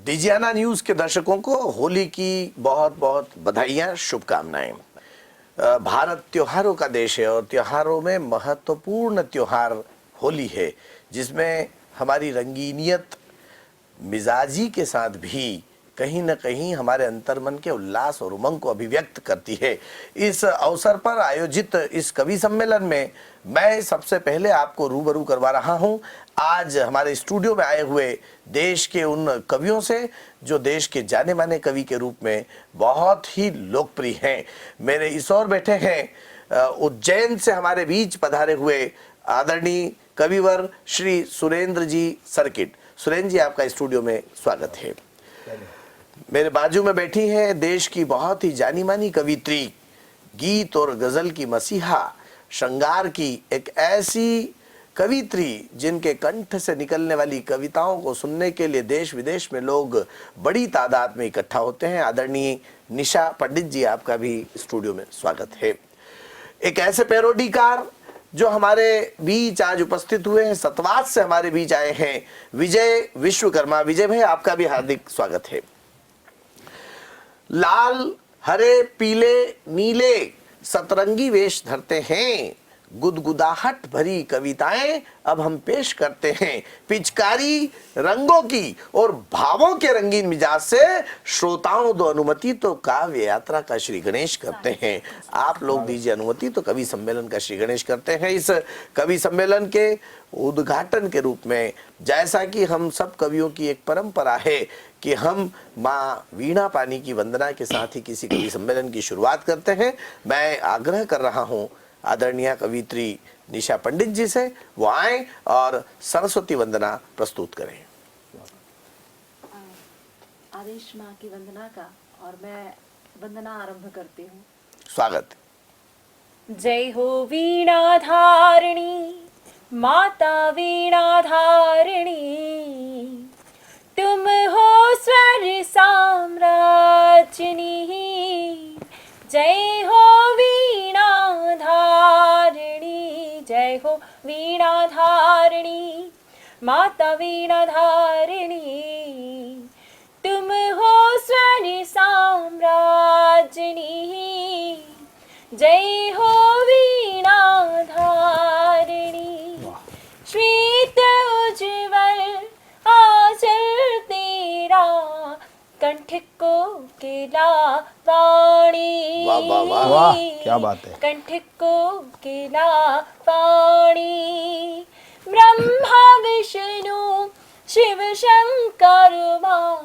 Digiana news के दर्शकों को होली की बहुत बहुत बधाइयां, शुभकामनाएं। भारत त्योहारों का देश है और त्योहारों में महत्वपूर्ण त्योहार होली है, जिसमें हमारी रंगीनियत मिजाजी के साथ भी कहीं न कहीं हमारे अंतर्मन के उल्लास और उमंग को अभिव्यक्त करती है। इस अवसर पर आयोजित इस कवि सम्मेलन में मैं सबसे पहले आपको रूबरू करवा रहा हूं आज हमारे स्टूडियो में आए हुए देश के उन कवियों से जो देश के जाने माने कवि के रूप में बहुत ही लोकप्रिय हैं। मेरे इस ओर बैठे हैं उज्जैन से हमारे बीच पधारे हुए आदरणीय कविवर श्री सुरेंद्र जी सर्किट। सुरेंद्र जी, आपका स्टूडियो में स्वागत है। मेरे बाजू में बैठी हैं देश की बहुत ही जानी मानी कवित्री, गीत और गजल की मसीहा, श्रृंगार की एक ऐसी कवित्री जिनके कंठ से निकलने वाली कविताओं को सुनने के लिए देश विदेश में लोग बड़ी तादाद में इकट्ठा होते हैं। आदरणीय निशा पंडित जी, आपका भी स्टूडियो में स्वागत है। एक ऐसे पैरोडीकार जो हमारे बीच आज उपस्थित हुए हैं, सतवाद से हमारे बीच आए हैं, विजय विश्वकर्मा। विजय भाई, आपका भी हार्दिक स्वागत है। लाल हरे पीले नीले सतरंगी वेश धरते हैं, गुदगुदाहट भरी कविताएं अब हम पेश करते हैं। पिचकारी रंगों की और भावों के रंगीन मिजाज से श्रोताओं दो अनुमति तो काव्य यात्रा का श्री गणेश करते हैं। आप लोग दीजिए अनुमति तो कवि सम्मेलन का श्री गणेश करते हैं। इस कवि सम्मेलन के उद्घाटन के रूप में, जैसा कि हम सब कवियों की एक परंपरा है कि हम माँ वीणा पानी की वंदना के साथ ही किसी कवि सम्मेलन की शुरुआत करते हैं, मैं आग्रह कर रहा हूँ आदरणीय कवित्री निशा पंडित जी से वो आए और सरस्वती वंदना प्रस्तुत करें। आदेश माँ की वंदना का, और मैं वंदना आरंभ करती हूँ। स्वागत। जय हो वीणा धारिणी, माता वीणा धारिणी, तुम हो स्वर साम्राज्ञी। जय हो वीणा धारिणी, जय हो वीणा धारिणी, माता वीणा धारिणी, तुम हो स्वर साम्राज्ञी। जय हो वीणा धारिणी, श्वेत उज्ज्वल आंचल तेरा, कंठ को केला पाणी। वाह वाह वाह वाह, क्या बात है। कंठ को केला पाणी, ब्रह्मा विष्णु शिव शंकर मां,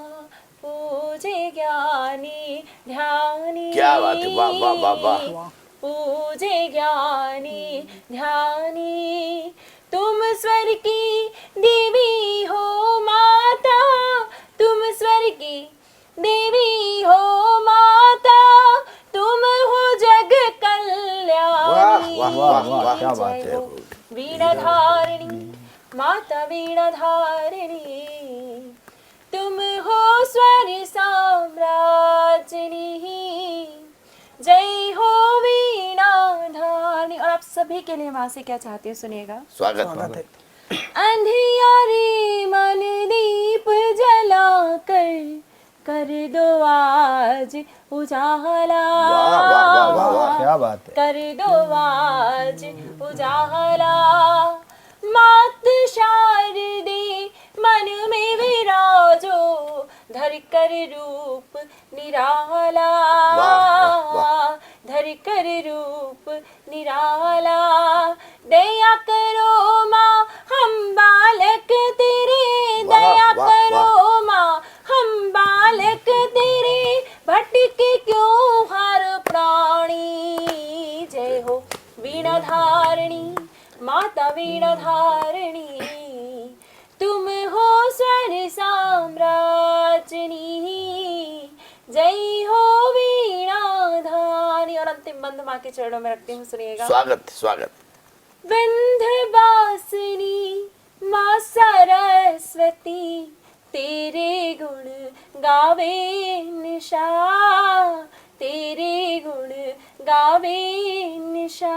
पूजे ज्ञानी ध्यानी। क्या बात है, वाह वाह वाह वाह। पूजे ज्ञानी ध्यानी, तुम स्वर की देवी हो माता, तुम स्वर की देवी हो माता, तुम हो जग कल्याणी। वाह वाह वाह, क्या बात है। वीणा धारिणी, माता वीणा धारिणी, तुम हो स्वर साम्राज्ञी। जय हो वीणा धारिणी। और आप सभी के लिए माँ से क्या चाहती हूँ, सुनिएगा। स्वागत है। अंधियारे मन दीप जला कर दो आज उजाला। वाह वाह वाह वाह, क्या बात है। कर दो आज उजाला, मात शारदे मन में विराजो, धर कर रूप निराला। वाह, वाह। धर कर रूप निराला, दया करो माँ हम बालक तेरे, दया वाह, करो माँ हम बालक तेरे, भटके क्यों हर प्राणी। जय हो वीणा धारिणी, माता वीणा धारिणी, तुम हो स्वर साम्राज्ञी। जय हो वीणा धारिणी। और अंतिम बंद माँ के चरणों में रखती हूँ, सुनिएगा। स्वागत स्वागत। विंध्यवासिनी माँ सरस्वती, तेरे गुण गावे निशा, तेरे गुण गावे निशा।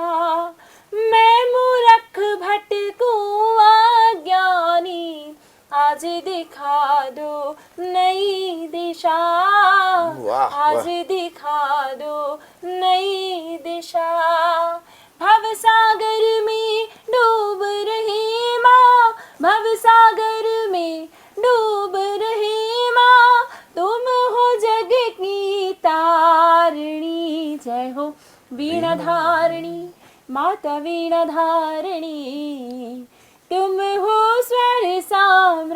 मैं मूर्ख भटकूं अज्ञानी, आज दिखा दो नई दिशा, वाह, आज वाह। दिखा दो नई दिशा। भव सागर में डूब रही माँ, भव सागर में डूब रही माँ, तुम हो जग की तारिणी। जय हो वीणा धारिणी, माता वीणा धारिणी, तुम हो स्वर साम्राज्ञी।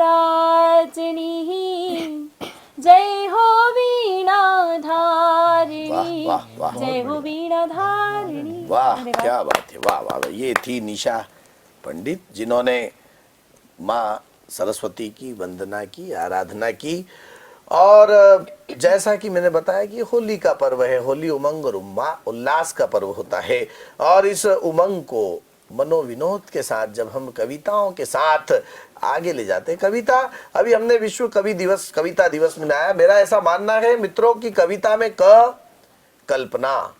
जय हो वीणा धारिणी, वाह, वाह, वाह। जय हो वीणा धारिणी। वाह, अरे वाह। क्या बात है, वाह वाह वाह। ये थी निशा पंडित, जिन्होंने माँ सरस्वती की वंदना की, आराधना की। और जैसा कि मैंने बताया कि होली का पर्व है, होली उमंग और उल्लास का पर्व होता है। और इस उमंग को मनोविनोद के साथ जब हम कविताओं के साथ आगे ले जाते हैं, कविता, अभी हमने विश्व कवि दिवस, कविता दिवस मनाया। मेरा ऐसा मानना है मित्रों की कविता में क कल्पना,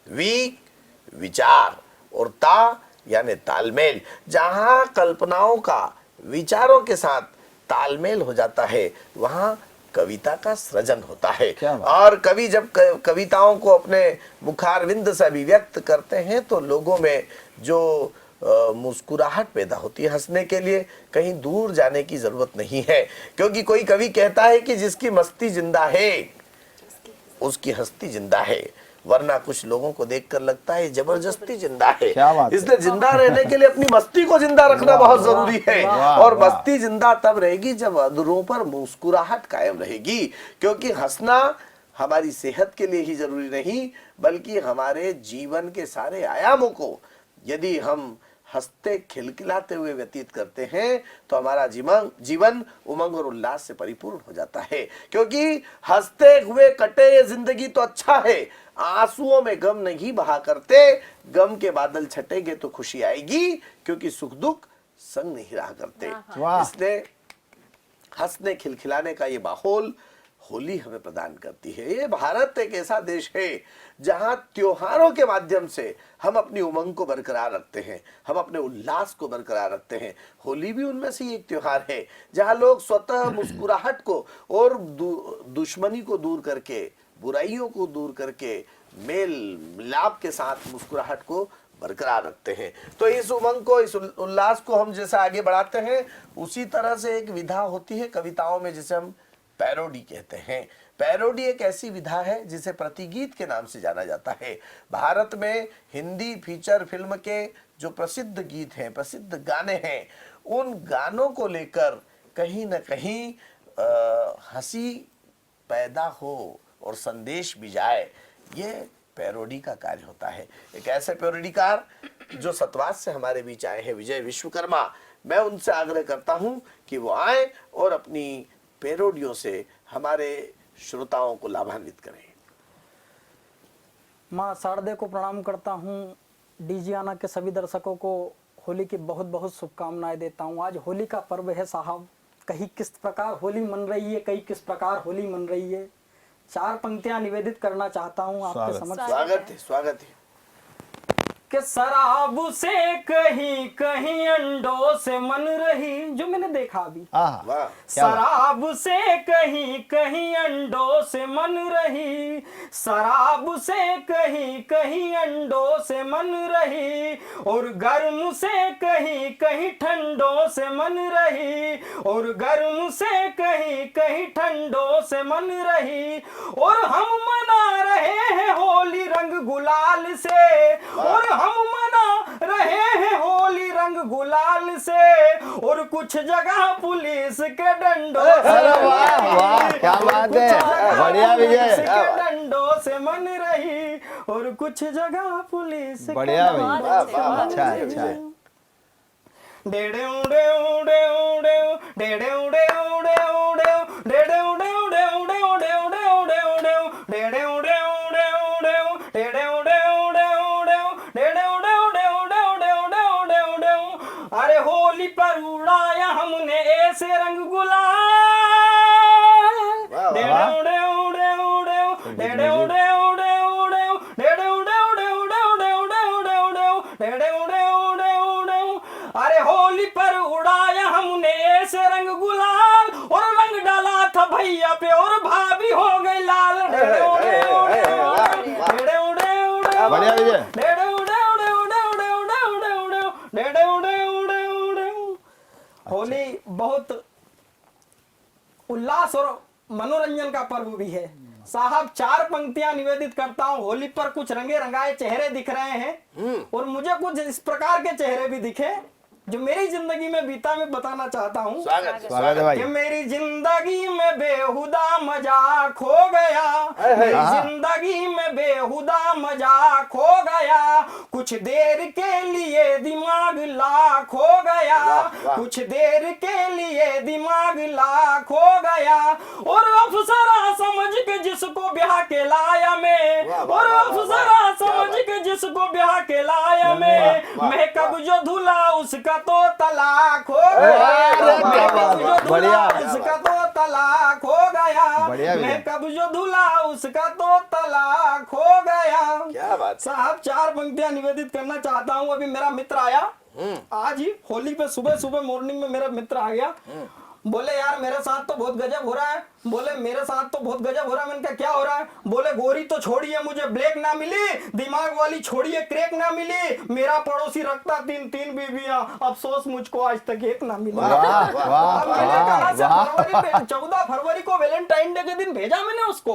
वी विचार और ता यानी तालमेल। जहां कल्पनाओं का विचारों के साथ तालमेल हो जाता है, वहां कविता का सृजन होता है। क्या बात। और कवि जब कविताओं को अपने मुखारविंद से अभिव्यक्त करते हैं तो लोगों में जो मुस्कुराहट पैदा होती है, हंसने के लिए कहीं दूर जाने की जरूरत नहीं है। क्योंकि कोई कवि कहता है कि जिसकी मस्ती जिंदा है उसकी हस्ती जिंदा है, वरना कुछ लोगों को देखकर लगता है जबरदस्ती जिंदा है। क्या बात है। इसलिए जिंदा रहने के लिए अपनी मस्ती को जिंदा रखना बहुत जरूरी है। वाह, और वाह। मस्ती जिंदा तब रहेगी जब अधरों पर मुस्कुराहट कायम रहेगी। क्योंकि हंसना हमारी सेहत के लिए ही जरूरी नहीं, बल्कि हमारे जीवन के सारे आयामों को यदि हम हंसते खिलखिलाते हुए व्यतीत करते हैं तो हमारा जीवन उमंग और उल्लास से परिपूर्ण हो जाता है। क्योंकि हंसते हुए कटे ये जिंदगी तो अच्छा है, आंसुओं में गम नहीं बहा करते, गम के बादल छटेंगे तो खुशी आएगी, क्योंकि सुख दुख संग नहीं रहा करते। वाह। इसलिए हंसने खिलखिलाने का ये माहौल होली हमें प्रदान करती है। ये भारत एक ऐसा देश है जहां त्योहारों के माध्यम से हम अपनी उमंग को बरकरार रखते हैं, हम अपने उल्लास को बरकरार रखते हैं। होली भी उनमें से एक त्योहार है जहां लोग स्वतः मुस्कुराहट को और दुश्मनी को दूर करके, बुराइयों को दूर करके, मेल मिलाप के साथ मुस्कुराहट को बरकरार रखते हैं। तो इस उमंग को, इस उल्लास को हम जैसे आगे बढ़ाते हैं, उसी तरह से एक विधा होती है कविताओं में जिसे हम पैरोडी कहते हैं। पैरोडी एक ऐसी विधा है जिसे प्रतिगीत के नाम से जाना जाता है। भारत में हिंदी फीचर फिल्म के जो प्रसिद्ध गीत हैं, प्रसिद्ध गाने हैं, उन गानों को लेकर कहीं न कहीं हंसी पैदा हो और संदेश भी जाए, ये पैरोडी का कार्य होता है। एक ऐसे पैरोडीकार जो सतवास से हमारे बीच आए हैं, विजय विश्वकर्मा, मैं उनसे आग्रह करता हूं कि वो आए और अपनी पैरोडियों से हमारे श्रोताओं को लाभान्वित करें। माँ शारदे को प्रणाम करता हूँ। डीजियाना के सभी दर्शकों को होली की बहुत बहुत शुभकामनाएं देता हूँ। आज होली का पर्व है साहब, कहीं किस प्रकार होली मन रही है, कहीं किस प्रकार होली मन रही है। चार पंक्तियां निवेदित करना चाहता हूँ आपके समक्ष। स्वागत है, स्वागत है। कि शराब से कहीं कहीं अंडों से मन रही, जो मैंने देखा अभी। आहा, वाह, क्या बात। शराब से कहीं कहीं अंडों से मन रही, शराब से कहीं कहीं अंडों से मन रही, और गर्म से कहीं कहीं ठंडों से मन रही, और गर्म से कहीं कहीं ठंडों से मन रही, और हम मना रहे हैं होली रंग गुलाल से, और हम मना रहे हैं होली रंग गुलाल से, और कुछ जगह पुलिस के डंडों से, अरे वाह, वाह, क्या बात है, बढ़िया विजय। पुलिस के डंडों से मन रही, और कुछ जगह पुलिस के बढ़िया डंडों भाई, वाह, वाह, वाह, अच्छा है, अच्छा है। डेडे उडे उडे उडे डेडे उडे उडे उडे डेडे उडे उडे उडे उडे उडे उडे उडे डेडे उडे उडे उडे डेडे उडे उडे उडे डेडे उडे उडे उडे उडे उडे उडे उडे। अरे होली पर उड़ाया हमने ऐसे रंग गुलाल, डेडे उडे उडे उडे डेडे उडे उडे उडे डेडे उडे उडे उडे उडे उडे उडे उडे डेडे उडे उडे उडे। अरे होली पर उड़ाया हमने ऐसे रंग गुलाल, भैया पे और भाभी हो गई लाल ढेड़े उड़े उड़े ढेड़े उड़े उड़े बढ़िया विजय। ढेड़े उड़े उड़े उड़े उड़े उड़े उड़े उड़े ढेड़े उड़े उड़े उड़े। होली बहुत उल्लास और मनोरंजन का पर्व भी है साहब। 4 पंक्तियां निवेदित करता हूँ। होली पर कुछ रंगे रंगाए चेहरे दिख रहे हैं और मुझे कुछ इस प्रकार के चेहरे भी दिखे जो मेरी जिंदगी में बीता, मैं बताना चाहता हूँ। स्वागत स्वागत है भाई। कि मेरी जिंदगी में बेहुदा मजा खो गया, मेरी जिंदगी में बेहुदा मजा खो गया, कुछ देर के लिए दिमाग लाख हो गया, कुछ देर के लिए दिमाग लाख हो गया। और अफसरा समझ के जिसको ब्याह के लाया मैं, और अफसरा समझ के जिसको ब्याह के लाया मैं कब जो धुला उसका तो तलाक हो गया, बढ़िया। उसका तो तलाक हो गया, बढ़िया मैं विजय। कब जो धुला उसका तो तलाक हो गया। क्या बात। साहब 4 पंक्तियां निवेदित करना चाहता हूँ। अभी मेरा मित्र आया आज ही होली पे, सुबह सुबह मॉर्निंग में मेरा मित्र आ गया। बोले यार मेरे साथ तो बहुत गजब हो रहा है, बोले मेरे साथ तो बहुत गजब हो रहा है। मैंने कहा क्या हो रहा है? बोले गोरी तो छोड़िए मुझे ब्लैक ना मिली, दिमाग वाली छोड़िए क्रैक ना मिली, मेरा पड़ोसी रखता 3 बीवियां, अफसोस मुझको आज तक एक ना मिली। वाह, वाह, अब मैंने कहा से वाह। फरवरी पे 14 फरवरी को वैलेंटाइन डे के दिन भेजा मैंने उसको,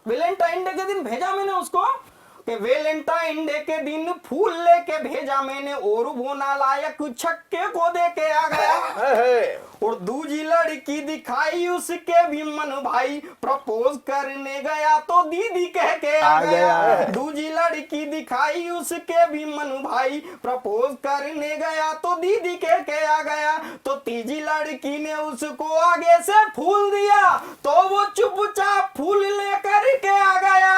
वैलेंटाइन डे के दिन भेजा मैंने उसको कि वैलेंटाइन डे के दिन फूल लेके भेजा मैंने और वो नालायक छक्के को दे के आ गया। और दूजी लड़की दिखाई उसके भी मन भाई, प्रपोज करने गया तो दीदी कह के आ गया। दूजी लड़की दिखाई उसके भी मन भाई, प्रपोज करने गया तो दीदी कह के आ गया। तो तीजी लड़की ने उसको आगे से फूल दिया तो वो चुपचाप फूल लेकर के आ गया।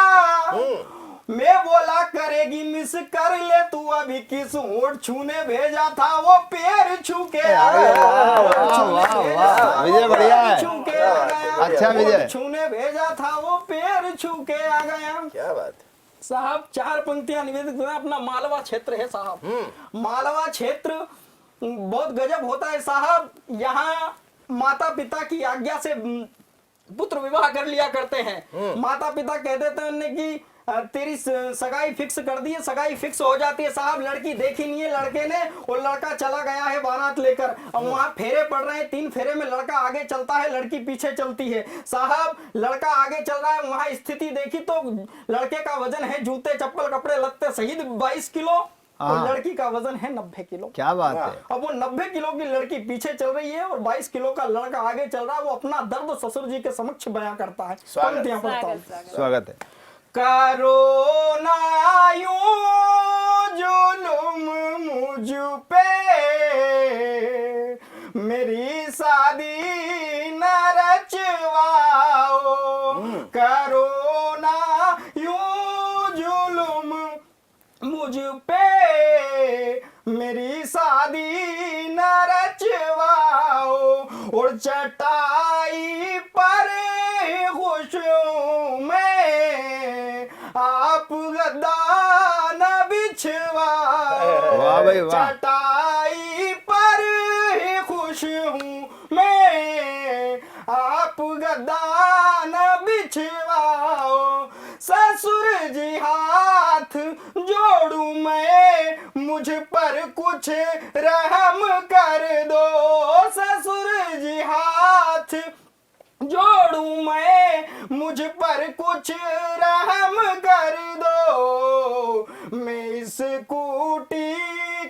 मैं बोला करेगी मिस कर ले तू, अभी किस होठ छूने भेजा था वो पैर छू के आ गया। वाह, वाह, विजय बढ़िया है। छू के आ गया। अच्छा विजय। होठ छूने भेजा था वो पैर छू के आ गया। क्या बात। साहब 4 पंक्तियां निवेदित करना। अपना मालवा क्षेत्र है साहब, मालवा क्षेत्र बहुत गजब होता है साहब। यहाँ माता पिता की आज्ञा से पुत्र विवाह कर लिया करते हैं। माता पिता कह देते हैं कि तेरी सगाई फिक्स कर दी है, सगाई फिक्स हो जाती है साहब। लड़की देखी नहीं है लड़के ने और लड़का चला गया है बारात लेकर। अब वहां फेरे पड़ रहे हैं, 3 फेरे में लड़का आगे चलता है, लड़की पीछे चलती है साहब। लड़का आगे चल रहा है, वहां स्थिति देखी तो लड़के का वजन है जूते चप्पल कपड़े लगते सहित 22 किलो और लड़की का वजन है 90 किलो। क्या बात है। अब वो 90 किलो की लड़की पीछे चल रही है और 22 किलो का लड़का आगे चल रहा है। वो अपना दर्द ससुर जी के समक्ष बयां करता है। पंक्तियां पढ़ता हूं। स्वागत है। करो ना यूं जुल्म मुझ पे, मेरी शादी न रचवाओ। करो ना यूं जुल्म मुझ पे, मेरी शादी न रचवाओ। और चटाई पर खुश में आप गद्दा न बिछवाओ। वाह भाई वाह। चटाई पर खुश हूँ मैं, आप गद्दा न बिछवाओ। ससुर जी हाथ जोड़ू मैं, मुझ पर कुछ रहम कर दो। ससुर जी हाथ जोड़ू मैं, मुझ पर कुछ रहम कर दो। मैं स्कूटी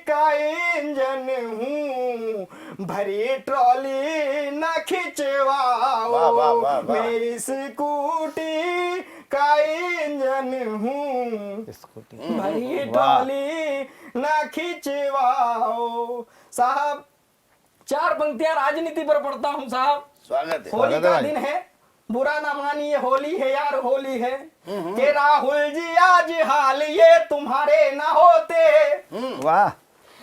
का इंजन हूँ, भरी ट्रॉली न खिंचवाओ। मैं स्कूटी का इंजन हूँ, भरी ट्रॉली न खिंचवाओ। साहब 4 पंक्तियां राजनीति पर पढ़ता हूँ साहब। स्वागत है। होली का दिन है, बुरा ना मानिए होली है यार होली है। कि राहुल जी आज हाल ये तुम्हारे ना होते। वाह।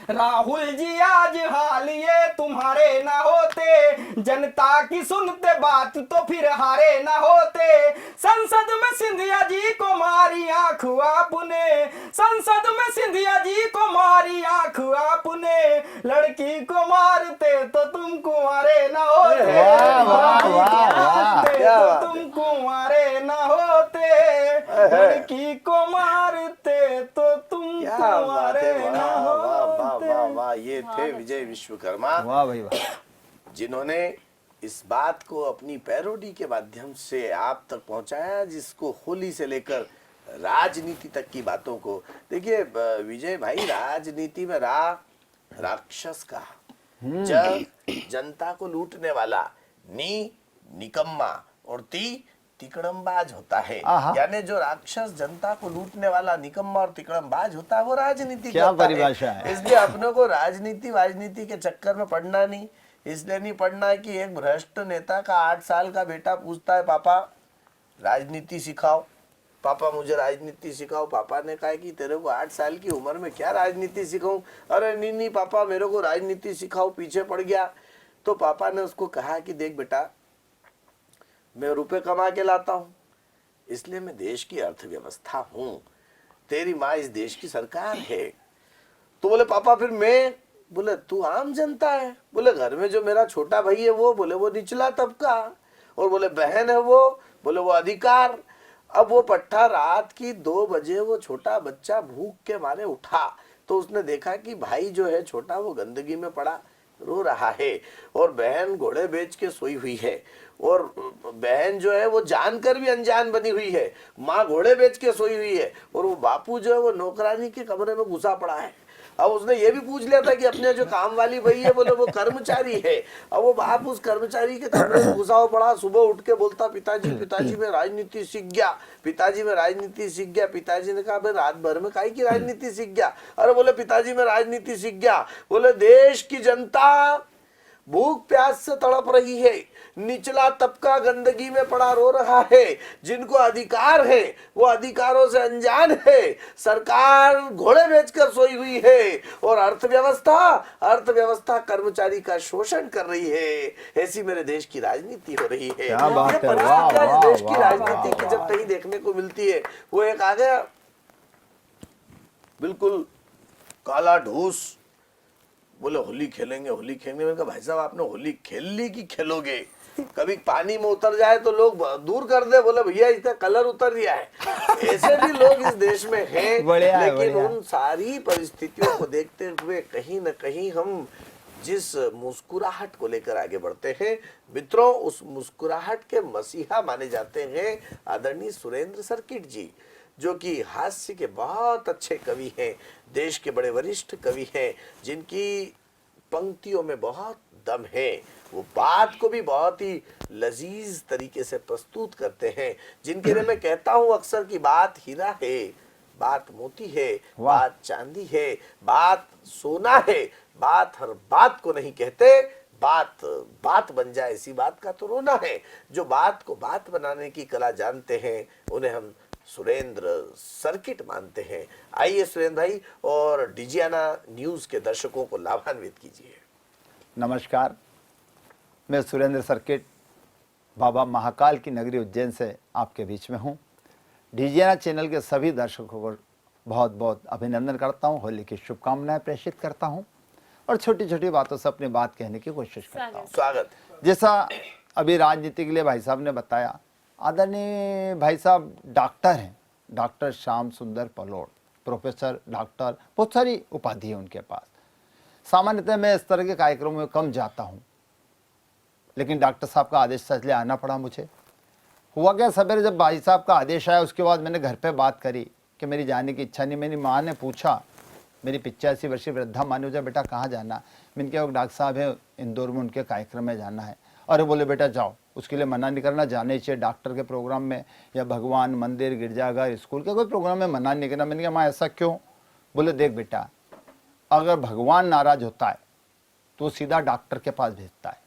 राहुल जी आज हाल ये तुम्हारे ना होते। जनता की सुनते बात तो फिर हारे ना होते। संसद में सिंधिया जी को मार मारी आंख आपने, संसद में सिंधिया जी को मारी आंख आपने, लड़की को मारते तो तुम कुंवारे न होते, वाह, वाह, लड़की को वाह, वाह। मारते क्या तो बात तुम कुंवारे न होते, लड़की को मारते तो तुम क्या बात कुंवारे है, न वाह वाह वाह होते। वाह वाह। ये थे विजय विश्वकर्मा, वाह भाई वाह। जिन्होंने इस बात को अपनी पैरोडी के माध्यम से आप तक पहुंचाया, जिसको होली से लेकर राजनीति तक की बातों को। देखिए विजय भाई, राजनीति में राक्षस का, जनता को लूटने वाला, निकम्मा और तिकड़मबाज होता है। आहा। यानी जो राक्षस जनता को लूटने वाला, निकम्मा और तिकड़मबाज होता है, वो राजनीति क्या करता परिभाषा है। इसलिए अपनों को राजनीति के चक्कर में पड़ना नहीं। इसलिए नहीं पड़ना है कि एक भ्रष्ट नेता का 8 साल का बेटा पूछता है, पापा राजनीति सिखाओ, पापा मुझे राजनीति सिखाओ। पापा ने कहा कि तेरे को 8 साल की उम्र में क्या राजनीति सिखाऊं? अरे नहीं नहीं पापा, मेरे को राजनीति सिखाओ, पीछे पड़ गया। तो पापा ने उसको कहा कि देख बेटा, मैं रुपए कमा के लाता हूं, इसलिए मैं देश की अर्थव्यवस्था हूं, तेरी माँ इस देश की सरकार है। तो बोले पापा फिर मैं? बोले तू आम जनता है। बोले घर में जो मेरा छोटा भाई है वो, बोले वो निचला तबका, और बोले बहन है वो, बोले वो अधिकार। अब वो पट्टा रात की 2 बजे वो छोटा बच्चा भूख के मारे उठा, तो उसने देखा कि भाई जो है छोटा वो गंदगी में पड़ा रो रहा है, और बहन घोड़े बेच के सोई हुई है, और बहन जो है वो जानकर भी अनजान बनी हुई है, माँ घोड़े बेच के सोई हुई है, और वो बापू जो है वो नौकरानी के कमरे में घुसा पड़ा है। अब उसने ये भी पूछ लिया था कि अपने जो काम वाली भई है, बोले वो कर्मचारी है। अब वो बाप उस कर्मचारी के कमरे में घुसा हुआ पड़ा, सुबह उठ के बोलता पिताजी पिताजी मैं राजनीति सीख गया, पिताजी मैं राजनीति सीख गया। पिताजी ने कहा भाई रात भर में काहे की राजनीति सीख गया? अरे बोले पिताजी मैं राजनीति सीख गया। बोले देश की जनता भूख प्यास से तड़प रही है, निचला तबका गंदगी में पड़ा रो रहा है, जिनको अधिकार है वो अधिकारों से अनजान है, सरकार घोड़े बेचकर सोई हुई है, और अर्थव्यवस्था कर्मचारी का शोषण कर रही है। ऐसी मेरे देश की राजनीति हो रही है। क्या बात ये है, वाह, परिस्थितियां वाह, देश की वाह, राजनीति की वाह, जब कहीं देखने को मिलती है, वो एक आ गया बिल्कुल काला ढूस, बोले होली खेलेंगे होली खेलेंगे। मैंने कहा भाई साहब आपने होली खेल ली कि खेलोगे? कभी पानी में उतर जाए तो लोग दूर कर दे, बोले भैया इसका कलर उतर गया है। ऐसे भी लोग इस देश में हैं, लेकिन बढ़िया। उन सारी परिस्थितियों को देखते हुए कहीं न कहीं हम जिस मुस्कुराहट को लेकर आगे बढ़ते हैं मित्रों, उस मुस्कुराहट के मसीहा माने जाते हैं आदरणीय सुरेंद्र सर्किट जी, जो कि हास्य के बहुत अच्छे कवि हैं, देश के बड़े वरिष्ठ कवि हैं, जिनकी पंक्तियों में बहुत दम है, वो बात को भी बहुत ही लजीज तरीके से प्रस्तुत करते हैं, जिनके लिए मैं कहता हूं अक्सर कि बात हीरा है, बात मोती है, बात चांदी है, बात सोना है, बात हर बात को नहीं कहते, बात बन जाए इसी बात का तो रोना है। जो बात को बात बनाने की कला जानते हैं उन्हें हम सुरेंद्र सर्किट मानते हैं। आइए सुरेंद्र भाई और डिजियाना न्यूज के दर्शकों को लाभान्वित कीजिए। नमस्कार, मैं सुरेंद्र सर्किट बाबा महाकाल की नगरी उज्जैन से आपके बीच में हूँ। डिजियाना चैनल के सभी दर्शकों को बहुत बहुत अभिनंदन करता हूँ, होली की शुभकामनाएं प्रेषित करता हूँ और छोटी छोटी बातों से अपनी बात कहने की कोशिश करता हूँ। स्वागत। जैसा अभी राजनीति के लिए भाई साहब ने बताया, आदरणीय भाई साहब डॉक्टर हैं, डॉक्टर श्याम सुंदर पलोड़, प्रोफेसर, डॉक्टर, बहुत सारी उपाधि है उनके पास। सामान्यतः मैं इस तरह के कार्यक्रमों में कम जाता हूँ, लेकिन डॉक्टर साहब का आदेश था इसलिए आना पड़ा मुझे। हुआ क्या, सवेरे जब भाई साहब का आदेश आया उसके बाद मैंने घर पे बात करी कि मेरी जाने की इच्छा नहीं। मेरी माँ ने पूछा, मेरी 85 वर्षीय वृद्धा माँ ने पूछा बेटा कहाँ जाना? मैंने कहा डॉक्टर साहब है इंदौर में, उनके कार्यक्रम में जाना है। अरे बोले बेटा जाओ, उसके लिए मना नहीं करना, जाने चाहिए डॉक्टर के प्रोग्राम में या भगवान मंदिर गिरजाघर स्कूल के कोई प्रोग्राम में मना नहीं करना। मैंने कहा माँ ऐसा क्यों? बोले देख बेटा, अगर भगवान नाराज होता है तो सीधा डॉक्टर के पास भेजता है,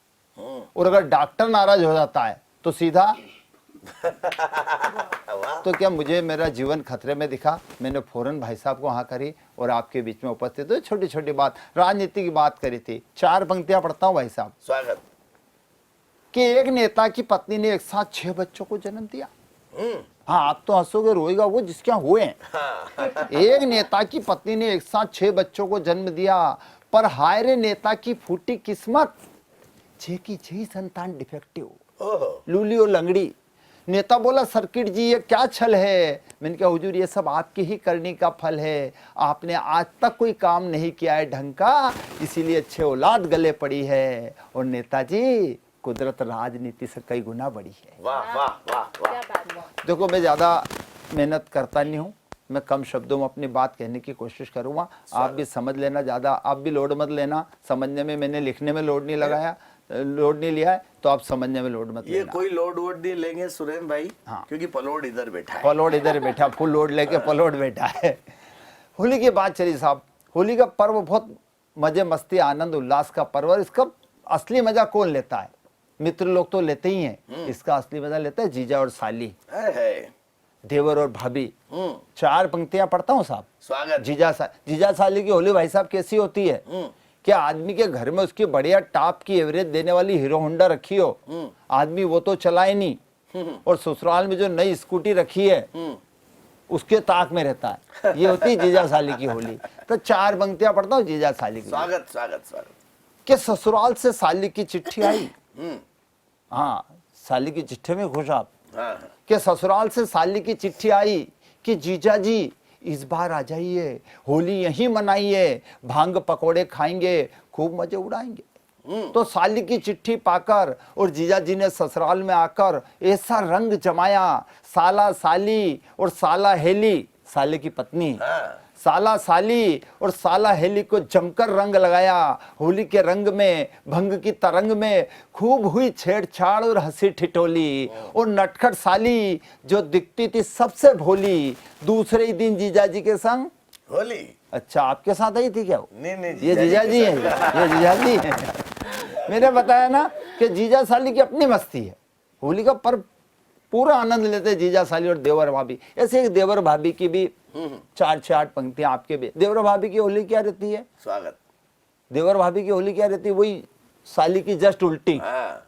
और अगर डॉक्टर नाराज हो जाता है तो सीधा तो क्या मुझे मेरा जीवन खतरे में दिखा? मैंने फौरन भाई साहब को हाँ करी और आपके बीच में उपस्थित हुए। छोटी छोटी बात, राजनीति की बात करी थी। 4 पंक्तियां पढ़ता हूं भाई साहब। स्वागत। कि एक नेता की पत्नी ने एक साथ 6 बच्चों को जन्म दिया। हाँ, आप तो हंसोगे, रोएगा वो जिसके यहाँ हुए हैं। एक नेता की पत्नी ने एक साथ 6 बच्चों को जन्म दिया, पर हाय रे नेता की फूटी किस्मत, 6 की 6 संतान डिफेक्टिव, ओहो, लूली और लंगड़ी। नेता बोला सर्किट जी ये क्या छल है? मैंने कहा हुजूर ये सब आपकी ही करनी का फल है, आपने आज तक कोई काम नहीं किया है ढंग का, इसीलिए 6 औलाद गले पड़ी है। और नेताजी कुदरत राजनीति से कई गुना बड़ी है। वाह वाह वाह वाह। क्या बात है। देखो मैं ज़्यादा मेहनत करता नहीं हूँ, मैं कम शब्दों में अपनी बात कहने की कोशिश करूँगा, आप भी समझ लेना, ज़्यादा आप भी लोड मत लेना समझने में। मैंने लिखने में लोड नहीं लगाया, लोड नहीं लिया है, तो आप समझने में लोड मत ये लेना। कोई लोड वोड नहीं लेंगे सुरेंद्र भाई, हाँ। क्योंकि पलोड इधर बैठा है। पलोड इधर बैठा, फुल लोड लेके पलोड बैठा है। होली की बात चली साहब, होली का पर्व बहुत मजे मस्ती आनंद उल्लास का पर्व, और इसका असली मजा कौन लेता है? मित्र लोग तो लेते ही हैं, इसका असली मजा लेता है जीजा और साली, है। देवर और भाभी। 4 पंक्तियां पढ़ता हूँ साहब। स्वागत। जीजा साली की होली भाई साहब कैसी होती है? क्या आदमी के घर में उसकी बढ़िया टॉप की एवरेज देने वाली हीरो होंडा रखी हो, आदमी वो तो चलाए नहीं, और ससुराल में जो नई स्कूटी रखी है उसके ताक में रहता है, ये होती है जीजा साली की होली। तो 4 पंक्तियां पढ़ता हूँ जीजा साली की। स्वागत स्वागत स्वागत। कि ससुराल से साली की चिट्ठी आई, हाँ साली की चिट्ठी में खुश आप, हाँ, कि ससुराल से साली की चिट्ठी आई कि जीजा जी इस बार आ जाइए, होली यहीं मनाइए, भांग पकोड़े खाएंगे, खूब मजे उड़ाएंगे। तो साली की चिट्ठी पाकर और जीजा जी ने ससुराल में आकर ऐसा रंग जमाया, साला साली और साला हेली, साले की पत्नी, हाँ। साला साली और साला हेली को जमकर रंग लगाया। होली के रंग में, भंग की तरंग में खूब हुई छेड़छाड़ और हंसी ठिठोली, और नटखट साली जो दिखती थी सबसे भोली, दूसरे ही दिन जीजा जी के संग होली। अच्छा आपके साथ आई थी क्या वो? नहीं नहीं, ये जीजा जी है, ये जीजा जी है। मैंने बताया ना कि जीजा साली की अपनी मस्ती है, होली का पर्व पूरा आनंद लेते हैं जीजा साली और देवर भाभी। ऐसे एक देवर भाभी की भी 4 से 8 पंक्तियां आपके भी। देवर भाभी की होली क्या रहती है? स्वागत। देवर भाभी की होली क्या रहती है? वही साली की जस्ट उल्टी, हाँ।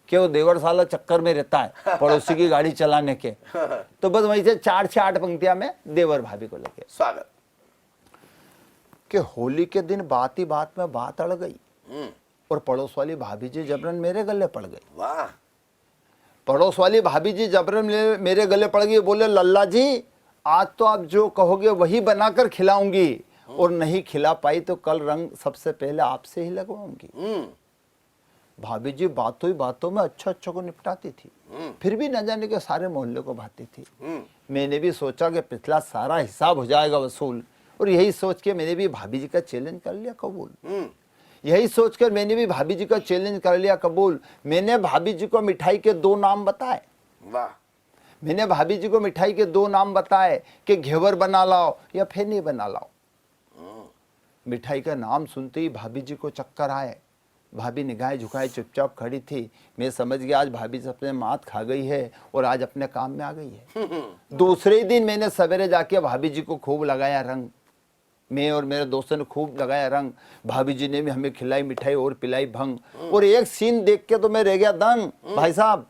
कि वो देवर साला चक्कर में रहता है पड़ोसी की गाड़ी चलाने के। तो बस वहीं से 4 से 8 पंक्तियां में देवर भाभी को लेके। स्वागत। कि होली के दिन बात ही बात में बात अड़ गई, और पड़ोस वाली भाभी जी जबरन मेरे गले पड़ गई। वाह। पड़ोस वाली भाभी जी जबरन मेरे गले पड़ गई, बोले लल्ला जी आज तो आप जो कहोगे वही बनाकर खिलाऊंगी, और नहीं खिला पाई तो कल रंग सबसे पहले आपसे ही लगवाऊंगी। भाभी जी बातों ही बातों में अच्छा को निपटाती थी, फिर भी न जाने के सारे मोहल्ले को भाती थी। मैंने भी सोचा कि पिछला सारा हिसाब हो जाएगा वसूल, और यही सोच के मैंने भी भाभी जी का चैलेंज कर लिया कबूल। यही सोचकर मैंने भी भाभी जी का चैलेंज कर लिया कबूल। मैंने भाभी जी को मिठाई के 2 नाम बताए। वाह। मैंने भाभी जी को मिठाई के 2 नाम बताए कि घेवर बना लाओ या फेनी बना लाओ। मिठाई का नाम सुनते ही भाभी जी को चक्कर आए। भाभी निगाहें झुकाए चुपचाप खड़ी थी। मैं समझ गया आज भाभी सबसे मात खा गई है और आज अपने काम में आ गई है। दूसरे ही दिन मैंने सवेरे जाके भाभी जी को खूब लगाया रंग। मैं और मेरे दोस्तों ने खूब लगाया रंग। भाभी जी ने भी हमें खिलाई मिठाई और पिलाई भंग। और एक सीन देख के तो मैं रह गया दंग भाई साहब,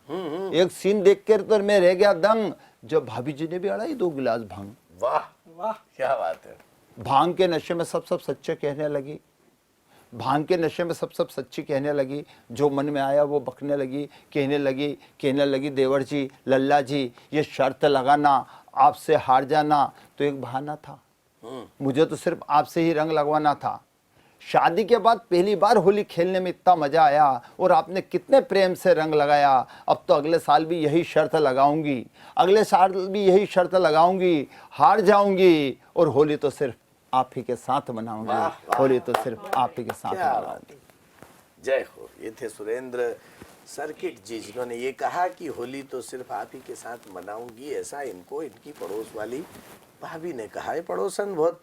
एक सीन देख कर तो मैं रह गया दंग, जब भाभी जी ने भी अड़ाई 2 गिलास भंग। वाह वाह, क्या बात है। भांग के नशे में सब सच्चे कहने लगी। भांग के नशे में सब सच्ची कहने लगी। जो मन में आया वो बकने लगी, कहने लगी देवर जी, लल्ला जी, ये शर्त लगाना आपसे हार जाना तो एक बहाना था, मुझे तो सिर्फ आपसे ही रंग लगवाना था। शादी के बाद पहली बार होली खेलने में इतना मजा आया, और आपने कितने प्रेम से रंग लगाया। अब तो अगले साल भी यही शर्त लगाऊंगी, अगले साल भी यही शर्त लगाऊंगी, हार जाऊंगी और होली तो सिर्फ आप ही के साथ मनाऊंगी, होली तो सिर्फ आप ही के साथ मनाऊंगी। जय हो। ये थे सुरेंद्र सर्किट जी, जिन्होंने ये कहा कि होली तो सिर्फ आप ही के साथ मनाऊंगी, ऐसा इनको इनकी पड़ोस वाली भाभी ने कहा है। पड़ोसन बहुत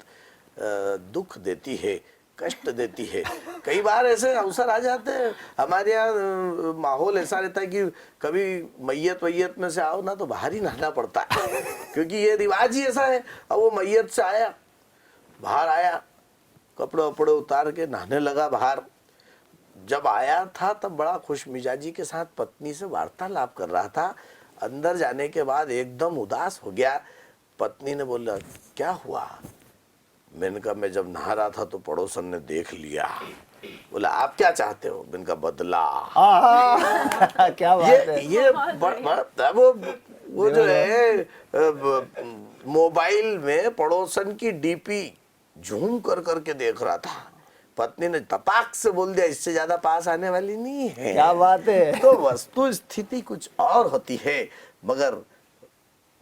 दुख देती है, कष्ट देती है। कई बार ऐसे अवसर आ जाते हैं हमारे यहाँ, माहौल ऐसा रहता है कि कभी मैयत में से आओ ना तो बाहर ही नहाना पड़ता है, क्योंकि ये रिवाज ही ऐसा है। अब वो मैयत से आया, बाहर आया, कपड़े वपड़े उतार के नहाने लगा बाहर। जब आया था तब बड़ा खुश मिजाजी के साथ पत्नी से वार्तालाप कर रहा था। अंदर जाने के बाद एकदम उदास हो गया। पत्नी ने बोला क्या हुआ? मैंने कहा मैं जब नहा रहा था तो पड़ोसन ने देख लिया। बोला आप क्या चाहते हो? मैंने कहा बदला। क्या बात है। ये वो जो है मोबाइल में पड़ोसन की डीपी झूम कर करके देख रहा था। पत्नी ने तपाक से बोल दिया इससे ज्यादा पास आने वाली नहीं है। क्या बात है। तो वस्तु स्थिति कुछ और होती है, मगर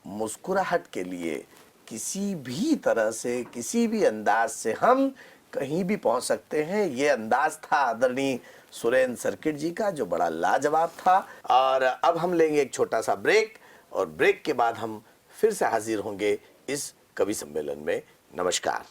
मुस्कुराहट के लिए किसी भी तरह से किसी भी अंदाज से हम कहीं भी पहुंच सकते हैं। ये अंदाज था आदरणीय सुरेंद्र सर्किट जी का, जो बड़ा लाजवाब था। और अब हम लेंगे एक छोटा सा ब्रेक, और ब्रेक के बाद हम फिर से हाजिर होंगे इस कवि सम्मेलन में। नमस्कार।